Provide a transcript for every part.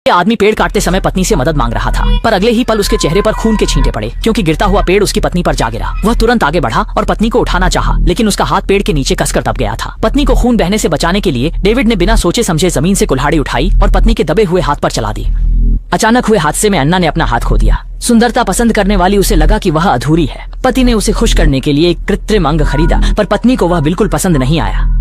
ये आदमी पेड़ काटते समय पत्नी से मदद मांग रहा था, पर अगले ही पल उसके चेहरे पर खून के छींटे पड़े क्योंकि गिरता हुआ पेड़ उसकी पत्नी पर जा गिरा। वह तुरंत आगे बढ़ा और पत्नी को उठाना चाहा, लेकिन उसका हाथ पेड़ के नीचे कसकर दब गया था। पत्नी को खून बहने से बचाने के लिए डेविड ने बिना सोचे समझे जमीन से कुल्हाड़ी उठाई और पत्नी के दबे हुए हाथ पर चला दी। अचानक हुए हादसे में अन्ना ने अपना हाथ खो दिया। सुंदरता पसंद करने वाली उसे लगा कि वह अधूरी है। पति ने उसे खुश करने के लिए एक कृत्रिम अंग खरीदा, पर पत्नी को वह बिल्कुल पसंद नहीं आया।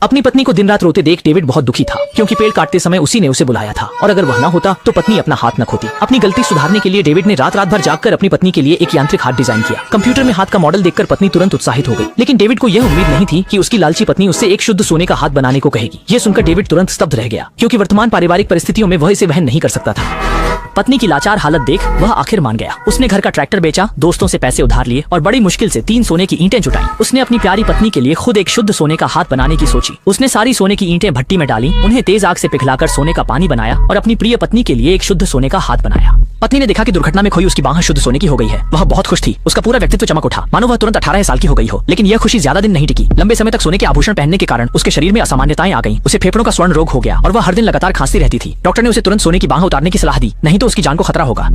अपनी पत्नी को दिन रात रोते देख डेविड बहुत दुखी था, क्योंकि पेड़ काटते समय उसी ने उसे बुलाया था और अगर वह न होता तो पत्नी अपना हाथ न खोती। अपनी गलती सुधारने के लिए डेविड ने रात भर जागकर अपनी पत्नी के लिए एक यांत्रिक हाथ डिजाइन किया। कंप्यूटर में हाथ का मॉडल देखकर पत्नी तुरंत उत्साहित हो गई, लेकिन डेविड को यह उम्मीद नहीं थी कि उसकी लालची पत्नी उससे एक शुद्ध सोने का हाथ बनाने को कहेगी। यह सुनकर डेविड तुरंत स्तब्ध रह गया, क्योंकि वर्तमान पारिवारिक परिस्थितियों में वह इसे वहन नहीं कर सकता था। पत्नी की लाचार हालत देख वह आखिर मान गया। उसने घर का ट्रैक्टर बेचा, दोस्तों से पैसे उधार लिए और बड़ी मुश्किल से 3 सोने की ईंटें जुटाई। उसने अपनी प्यारी पत्नी के लिए खुद एक शुद्ध सोने का हाथ बनाने की सोची। उसने सारी सोने की ईंटें भट्टी में डाली, उन्हें तेज आग से पिघलाकर सोने का पानी बनाया और अपनी प्रिय पत्नी के लिए एक शुद्ध सोने का हाथ बनाया। पत्नी ने देखा कि दुर्घटना में खोई उसकी बांह शुद्ध सोने की हो गई है। वह बहुत खुश थी। उसका पूरा व्यक्तित्व चमक उठा, मानो वह तुरंत 18 साल की हो गई हो। लेकिन यह खुशी ज्यादा दिन नहीं टिकी। लंबे समय तक सोने के आभूषण पहनने के कारण उसके शरीर में असामान्यताएं आ गईं। उसे फेफड़ों का स्वर्ण रोग हो गया और वह हर दिन लगातार खांसती रहती थी। डॉक्टर ने उसे तुरंत सोने की बांह उतारने की सलाह दी, नहीं तो उसकी जान को खतरा होगा।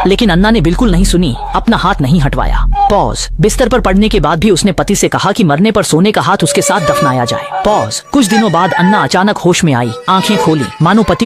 लेकिन अन्ना ने बिल्कुल नहीं सुनी, अपना हाथ नहीं हटवाया। पॉज। बिस्तर पर पड़ने के बाद भी उसने पति से कहा कि मरने पर सोने का हाथ उसके साथ दफनाया जाए। पॉज। कुछ दिनों बाद अन्ना अचानक होश में आई, आंखें खोली, मानो पति